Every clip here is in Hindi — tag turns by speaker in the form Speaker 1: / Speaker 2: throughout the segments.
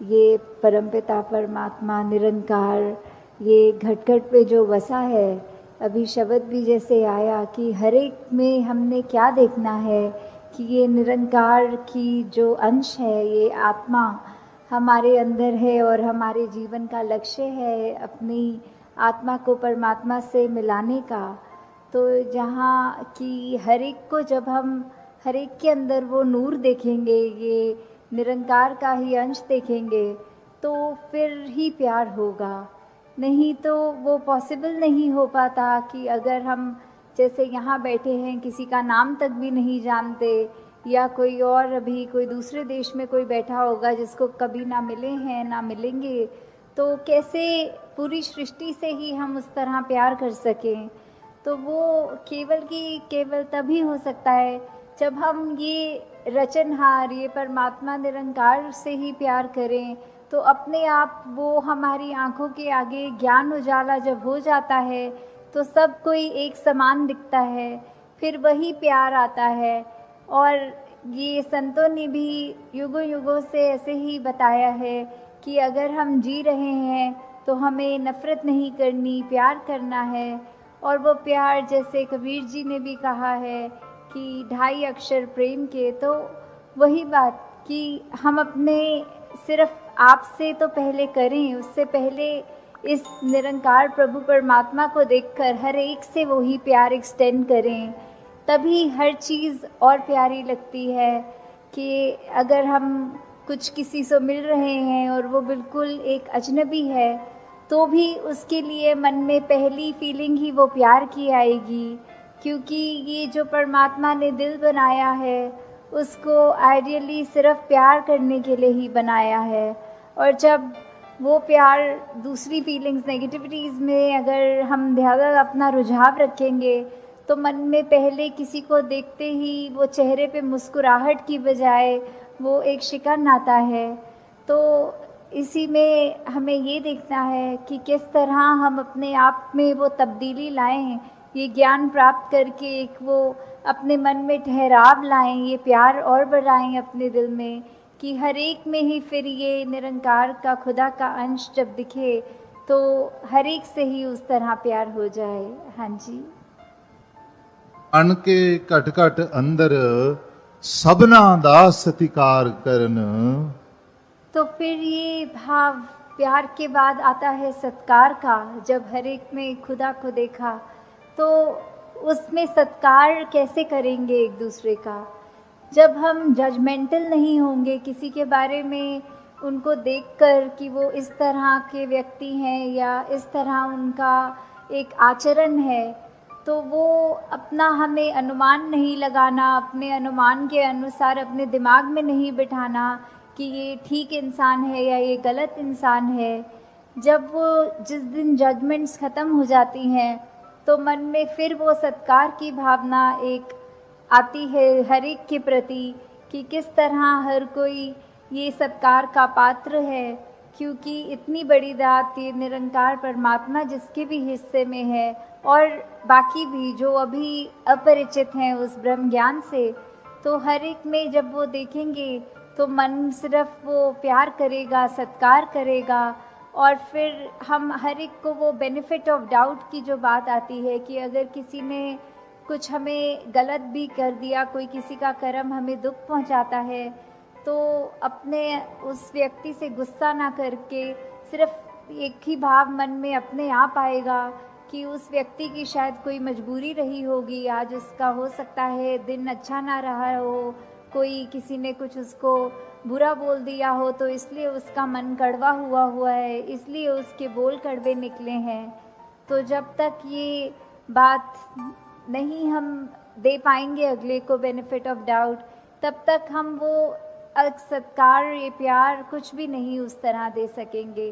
Speaker 1: ये परमपिता परमात्मा निरंकार ये घट घट पे जो बसा है, अभी शब्द भी जैसे आया कि हर एक में हमने क्या देखना है कि ये निरंकार की जो अंश है, ये आत्मा हमारे अंदर है और हमारे जीवन का लक्ष्य है अपनी आत्मा को परमात्मा से मिलाने का। तो जहाँ कि हर एक को जब हम हर एक के अंदर वो नूर देखेंगे, ये निरंकार का ही अंश देखेंगे, तो फिर ही प्यार होगा। नहीं तो वो पॉसिबल नहीं हो पाता कि अगर हम जैसे यहाँ बैठे हैं, किसी का नाम तक भी नहीं जानते, या कोई और अभी कोई दूसरे देश में कोई बैठा होगा जिसको कभी ना मिले हैं ना मिलेंगे, तो कैसे पूरी सृष्टि से ही हम उस तरह प्यार कर सकें। तो वो केवल तभी हो सकता है जब हम ये रचनहार, ये परमात्मा निरंकार से ही प्यार करें। तो अपने आप वो हमारी आँखों के आगे ज्ञान उजाला जब हो जाता है तो सब कोई एक समान दिखता है, फिर वही प्यार आता है। और ये संतों ने भी युगों युगों से ऐसे ही बताया है कि अगर हम जी रहे हैं तो हमें नफ़रत नहीं करनी, प्यार करना है। और वो प्यार जैसे कबीर जी ने भी कहा है कि 2.5 अक्षर प्रेम के, तो वही बात कि हम अपने सिर्फ आप से तो पहले करें, उससे पहले इस निरंकार प्रभु परमात्मा को देखकर हर एक से वही प्यार एक्सटेंड करें, तभी हर चीज़ और प्यारी लगती है। कि अगर हम कुछ किसी से मिल रहे हैं और वो बिल्कुल एक अजनबी है, तो भी उसके लिए मन में पहली फीलिंग ही वो प्यार की आएगी, क्योंकि ये जो परमात्मा ने दिल बनाया है उसको आइडियली सिर्फ प्यार करने के लिए ही बनाया है। और जब वो प्यार दूसरी फीलिंग्स, नेगेटिविटीज़ में अगर हम ज़्यादा अपना रुझाव रखेंगे, तो मन में पहले किसी को देखते ही वो चेहरे पे मुस्कुराहट की बजाय वो एक शिकन आता है। तो इसी में हमें ये देखना है कि किस तरह हम अपने आप में वो तब्दीली लाएं, ये ज्ञान प्राप्त करके एक वो अपने मन में ठहराव लाएं, ये प्यार और बढ़ाएं अपने दिल में, कि हर एक में ही फिर ये निरंकार का खुदा का अंश जब दिखे तो हर एक से ही उस तरह प्यार हो जाए। हाँ जी।
Speaker 2: अण के घट घट अंदर सबना दा सतिकार करन।
Speaker 1: तो फिर ये भाव प्यार के बाद आता है सत्कार का। जब हर एक में खुदा को देखा तो उसमें सत्कार कैसे करेंगे एक दूसरे का, जब हम जजमेंटल नहीं होंगे किसी के बारे में, उनको देखकर कि वो इस तरह के व्यक्ति हैं या इस तरह उनका एक आचरण है, तो वो अपना हमें अनुमान नहीं लगाना, अपने अनुमान के अनुसार अपने दिमाग में नहीं बिठाना कि ये ठीक इंसान है या ये गलत इंसान है। जब वो जिस दिन जजमेंट्स ख़त्म हो जाती हैं तो मन में फिर वो सत्कार की भावना एक आती है हर एक के प्रति, कि किस तरह हर कोई ये सत्कार का पात्र है, क्योंकि इतनी बड़ी दात ये निरंकार परमात्मा जिसके भी हिस्से में है और बाकी भी जो अभी अपरिचित हैं उस ब्रह्म ज्ञान से, तो हर एक में जब वो देखेंगे तो मन सिर्फ वो प्यार करेगा, सत्कार करेगा। और फिर हम हर एक को वो बेनिफिट ऑफ डाउट की जो बात आती है कि अगर किसी ने कुछ हमें गलत भी कर दिया, कोई किसी का कर्म हमें दुख पहुंचाता है, तो अपने उस व्यक्ति से गुस्सा ना करके सिर्फ एक ही भाव मन में अपने आप आएगा कि उस व्यक्ति की शायद कोई मजबूरी रही होगी, आज उसका हो सकता है दिन अच्छा ना रहा हो, कोई किसी ने कुछ उसको बुरा बोल दिया हो तो इसलिए उसका मन कड़वा हुआ है, इसलिए उसके बोल कड़वे निकले हैं। तो जब तक ये बात नहीं हम दे पाएंगे अगले को बेनिफिट ऑफ डाउट, तब तक हम वो सत्कार, ये प्यार कुछ भी नहीं उस तरह दे सकेंगे,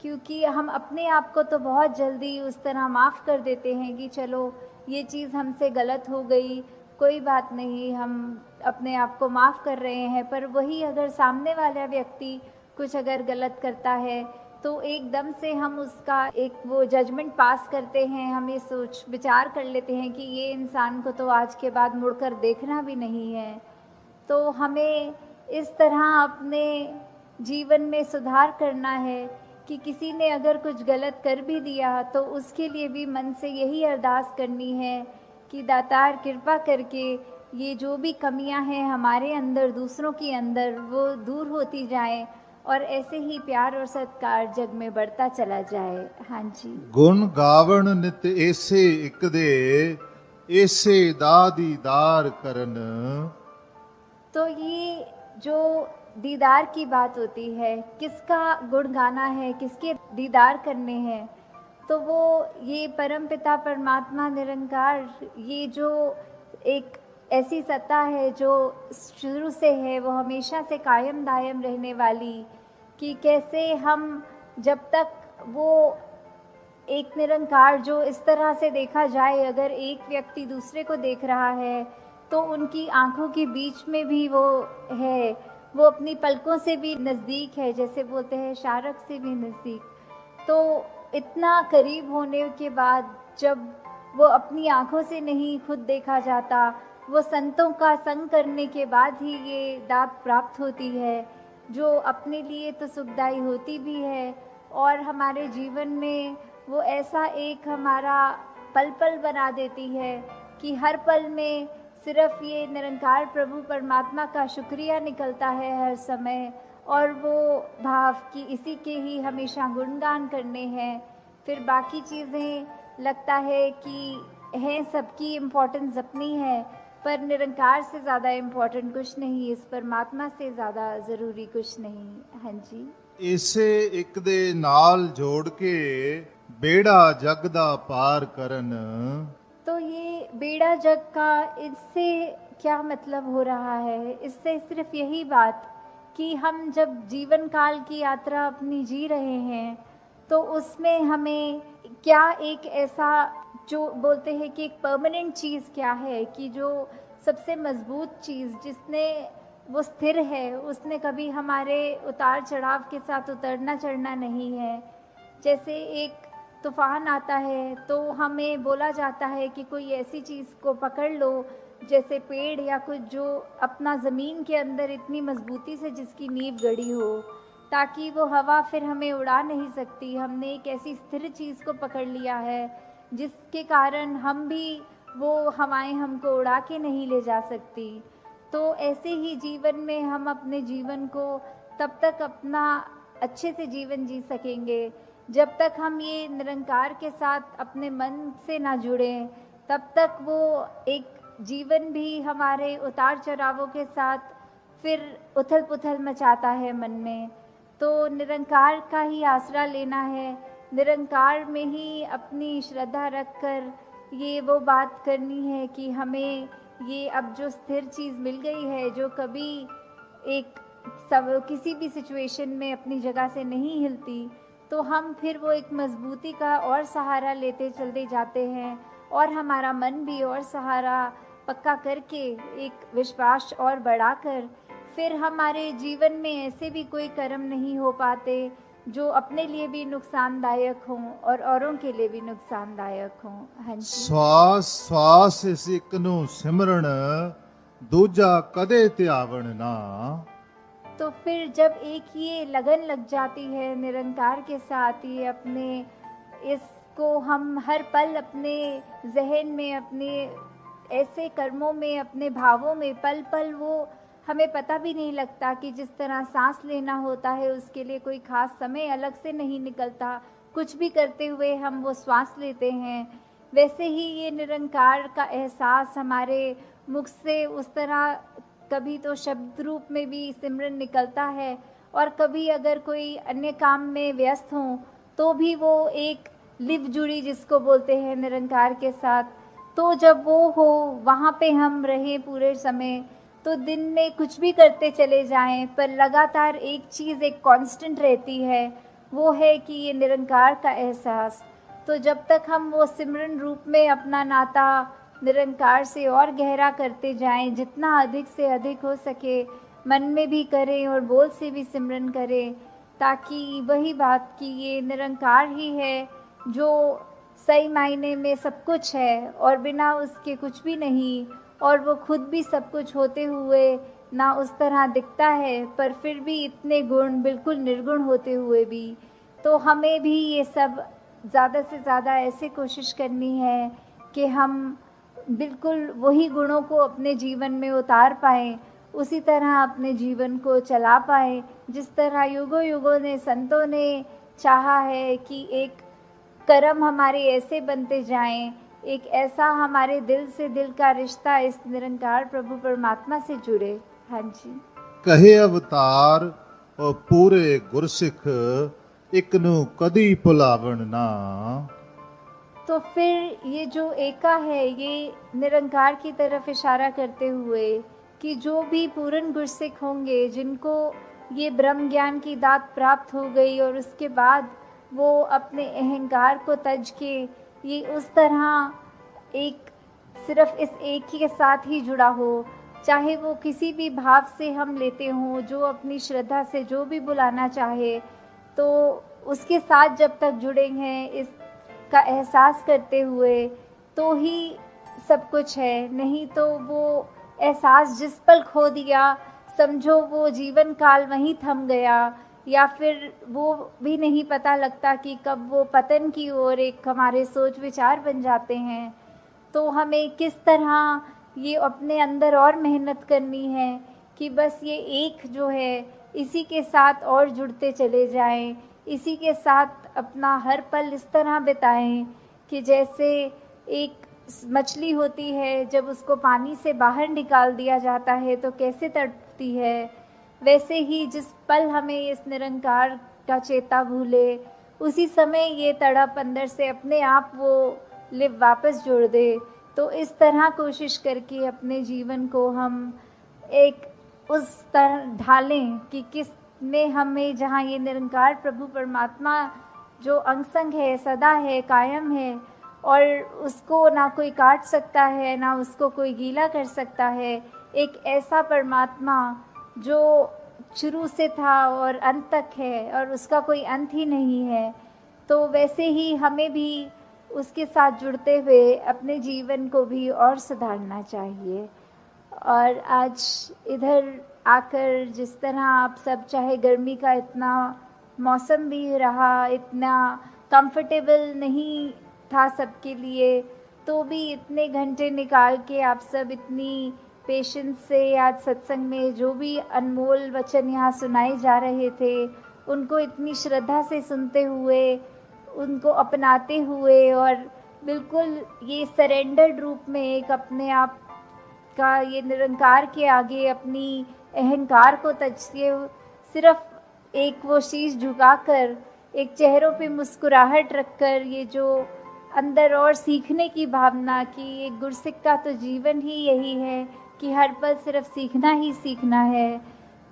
Speaker 1: क्योंकि हम अपने आप को तो बहुत जल्दी उस तरह माफ़ कर देते हैं कि चलो ये चीज़ हमसे गलत हो गई, कोई बात नहीं, हम अपने आप को माफ़ कर रहे हैं। पर वही अगर सामने वाला व्यक्ति कुछ अगर गलत करता है तो एकदम से हम उसका एक वो जजमेंट पास करते हैं, हम ये सोच विचार कर लेते हैं कि ये इंसान को तो आज के बाद मुड़कर देखना भी नहीं है। तो हमें इस तरह अपने जीवन में सुधार करना है, कि किसी ने अगर कुछ गलत कर भी दिया तो उसके लिए भी मन से यही अरदास करनी है कि दातार कृपा करके ये जो भी कमियां हैं हमारे अंदर, दूसरों के अंदर, वो दूर होती जाएं और ऐसे ही प्यार और सत्कार जग में बढ़ता चला जाए। हाँ जी।
Speaker 2: गुण गावण नित ऐसे एक दे, ऐसे दादीदार करन।
Speaker 1: तो ये जो दीदार की बात होती है, किसका गुण गाना है, किसके दीदार करने हैं, तो वो ये परमपिता परमात्मा निरंकार, ये जो एक ऐसी सत्ता है जो शुरू से है, वो हमेशा से कायम दायम रहने वाली, कि कैसे हम जब तक वो एक निरंकार जो इस तरह से देखा जाए, अगर एक व्यक्ति दूसरे को देख रहा है तो उनकी आंखों के बीच में भी वो है, वो अपनी पलकों से भी नज़दीक है, जैसे बोलते हैं शारक से भी नज़दीक। तो इतना करीब होने के बाद जब वो अपनी आंखों से नहीं खुद देखा जाता, वो संतों का संग करने के बाद ही ये दात प्राप्त होती है, जो अपने लिए तो सुखदायी होती भी है और हमारे जीवन में वो ऐसा एक हमारा पल पल बना देती है कि हर पल में सिर्फ ये निरंकार प्रभु परमात्मा का शुक्रिया निकलता है हर समय, और वो भाव कि इसी के ही हमेशा गुणगान करने हैं। फिर बाकी चीज़ें लगता है कि हैं, सबकी इम्पोर्टेंस अपनी है, पर निरंकार से ज़्यादा इम्पोर्टेंट कुछ नहीं, इस परमात्मा से ज़्यादा ज़रूरी कुछ नहीं। हाँ जी।
Speaker 2: ਇਸੇ ਇੱਕ ਦੇ ਨਾਲ ਜੋੜ ਕੇ ਬੇੜਾ ਜਗ ਦਾ ਪਾਰ ਕਰਨ।
Speaker 1: तो ये बेड़ा जग का, इससे क्या मतलब हो रहा है? इससे सिर्फ यही बात कि हम जब जीवन काल की यात्रा अपनी जी रहे हैं तो उसमें हमें क्या एक ऐसा, जो बोलते हैं कि एक परमानेंट चीज़ क्या है, कि जो सबसे मजबूत चीज़ जिसने वो स्थिर है, उसने कभी हमारे उतार चढ़ाव के साथ उतरना चढ़ना नहीं है। जैसे एक तूफान आता है तो हमें बोला जाता है कि कोई ऐसी चीज़ को पकड़ लो, जैसे पेड़ या कुछ जो अपना ज़मीन के अंदर इतनी मजबूती से जिसकी नींव गड़ी हो, ताकि वो हवा फिर हमें उड़ा नहीं सकती। हमने एक ऐसी स्थिर चीज़ को पकड़ लिया है जिसके कारण हम भी, वो हवाएं हमको उड़ा के नहीं ले जा सकती। तो ऐसे ही जीवन में हम अपने जीवन को तब तक अपना अच्छे से जीवन जी सकेंगे जब तक हम ये निरंकार के साथ अपने मन से ना जुड़ें। तब तक वो एक जीवन भी हमारे उतार चढ़ावों के साथ फिर उथल पुथल मचाता है मन में। तो निरंकार का ही आसरा लेना है, निरंकार में ही अपनी श्रद्धा रखकर ये वो बात करनी है कि हमें ये अब जो स्थिर चीज़ मिल गई है, जो कभी एक सब किसी भी सिचुएशन में अपनी जगह से नहीं हिलती, तो हम फिर वो एक मजबूती का और सहारा लेते चलते जाते हैं और हमारा मन भी और सहारा पक्का करके एक विश्वास और बढ़ाकर फिर हमारे जीवन में ऐसे भी कोई कर्म नहीं हो पाते जो अपने लिए भी नुकसानदायक हों और औरों के लिए भी नुकसानदायक हों। हाँ जी।
Speaker 2: ਸਵਾਸ ਸਵਾਸ ਇਸ ਇੱਕ ਨੂੰ ਸਿਮਰਨ, ਦੂਜਾ ਕਦੇ ਧਿਆਵਣ ਨਾ।
Speaker 1: तो फिर जब एक ये लगन लग जाती है निरंकार के साथ, ये अपने इसको हम हर पल अपने जहन में, अपने ऐसे कर्मों में, अपने भावों में पल पल, वो हमें पता भी नहीं लगता कि जिस तरह सांस लेना होता है उसके लिए कोई खास समय अलग से नहीं निकलता, कुछ भी करते हुए हम वो श्वास लेते हैं, वैसे ही ये निरंकार का एहसास हमारे मुख से उस तरह कभी तो शब्द रूप में भी सिमरन निकलता है और कभी अगर कोई अन्य काम में व्यस्त हों तो भी वो एक लिव जुड़ी जिसको बोलते हैं निरंकार के साथ। तो जब वो हो वहाँ पे हम रहें पूरे समय, तो दिन में कुछ भी करते चले जाएं पर लगातार एक चीज़ एक कांस्टेंट रहती है, वो है कि ये निरंकार का एहसास। तो जब तक हम वो सिमरन रूप में अपना नाता निरंकार से और गहरा करते जाएं, जितना अधिक से अधिक हो सके मन में भी करें और बोल से भी सिमरन करें, ताकि वही बात कि ये निरंकार ही है जो सही मायने में सब कुछ है और बिना उसके कुछ भी नहीं, और वो खुद भी सब कुछ होते हुए ना उस तरह दिखता है, पर फिर भी इतने गुण बिल्कुल निर्गुण होते हुए भी। तो हमें भी ये सब ज़्यादा से ज़्यादा ऐसे कोशिश करनी है कि हम बिल्कुल वही गुणों को अपने जीवन में उतार पाएँ, उसी तरह अपने जीवन को चला पाएँ, जिस तरह युगों-युगों ने संतों ने चाहा है कि एक कर्म हमारे ऐसे बनते जाएँ, एक ऐसा हमारे दिल से दिल का रिश्ता इस निरंकार प्रभु परमात्मा से जुड़े। हाँ जी।
Speaker 2: कहे अवतार और पूरे गुरसिख एक नु कदी भुलावण ना।
Speaker 1: तो फिर ये जो एका है, ये निरंकार की तरफ इशारा करते हुए कि जो भी पूर्ण गुरसिख होंगे, जिनको ये ब्रह्म ज्ञान की दात प्राप्त हो गई और उसके बाद वो अपने अहंकार को तज के ये उस तरह एक सिर्फ इस एक ही के साथ ही जुड़ा हो, चाहे वो किसी भी भाव से हम लेते हों, जो अपनी श्रद्धा से जो भी बुलाना चाहे, तो उसके साथ जब तक जुड़े हैं इसका एहसास करते हुए, तो ही सब कुछ है। नहीं तो वो एहसास जिस पल खो दिया, समझो वो जीवन काल वहीं थम गया, या फिर वो भी नहीं पता लगता कि कब वो पतन की ओर एक हमारे सोच विचार बन जाते हैं। तो हमें किस तरह ये अपने अंदर और मेहनत करनी है कि बस ये एक जो है इसी के साथ और जुड़ते चले जाएं, इसी के साथ अपना हर पल इस तरह बिताएं कि जैसे एक मछली होती है, जब उसको पानी से बाहर निकाल दिया जाता है तो कैसे तड़पती है, वैसे ही जिस पल हमें इस निरंकार का चेता भूले, उसी समय ये तड़प अंदर से अपने आप वो लिव वापस जोड़ दे। तो इस तरह कोशिश करके अपने जीवन को हम एक उस तरह ढालें कि किस में हमें, जहाँ ये निरंकार प्रभु परमात्मा जो अंग संग है, सदा है, कायम है, और उसको ना कोई काट सकता है, ना उसको कोई गीला कर सकता है। एक ऐसा परमात्मा जो शुरू से था और अंत तक है और उसका कोई अंत ही नहीं है। तो वैसे ही हमें भी उसके साथ जुड़ते हुए अपने जीवन को भी और सुधारना चाहिए। और आज इधर आकर जिस तरह आप सब, चाहे गर्मी का इतना मौसम भी रहा, इतना कंफर्टेबल नहीं था सबके लिए, तो भी इतने घंटे निकाल के आप सब इतनी पेशेंस से आज सत्संग में जो भी अनमोल वचन यहाँ सुनाए जा रहे थे, उनको इतनी श्रद्धा से सुनते हुए, उनको अपनाते हुए, और बिल्कुल ये सरेंडर्ड रूप में एक अपने आप का ये निरंकार के आगे अपनी अहंकार को तजते सिर्फ एक वो शीश झुकाकर, एक चेहरों पे मुस्कुराहट रखकर, ये जो अंदर और सीखने की भावना कि एक गुरसिख का तो जीवन ही यही है कि हर पल सिर्फ सीखना ही सीखना है।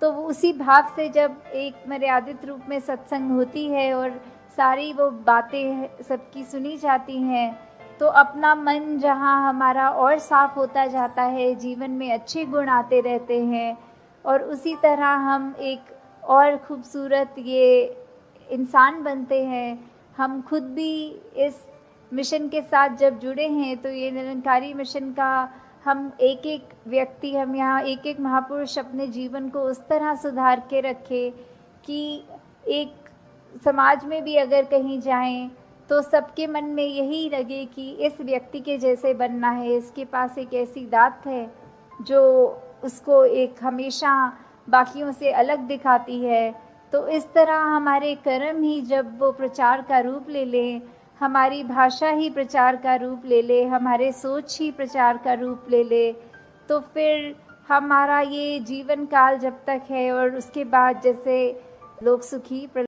Speaker 1: तो उसी भाव से जब एक मर्यादित रूप में सत्संग होती है और सारी वो बातें सबकी सुनी जाती हैं, तो अपना मन जहाँ हमारा और साफ होता जाता है, जीवन में अच्छे गुण आते रहते हैं, और उसी तरह हम एक और खूबसूरत ये इंसान बनते हैं। हम खुद भी इस मिशन के साथ जब जुड़े हैं, तो ये निरंकारी मिशन का हम एक एक व्यक्ति, हम यहाँ एक एक महापुरुष अपने जीवन को उस तरह सुधार के रखें कि एक समाज में भी अगर कहीं जाएं तो सबके मन में यही लगे कि इस व्यक्ति के जैसे बनना है, इसके पास एक ऐसी दात है जो उसको एक हमेशा बाकियों से अलग दिखाती है। तो इस तरह हमारे कर्म ही जब वो प्रचार का रूप ले लें, हमारी भाषा ही प्रचार का रूप ले ले, हमारे सोच ही प्रचार का रूप ले ले, तो फिर हमारा ये जीवन काल जब तक है और उसके बाद जैसे लोग सुखी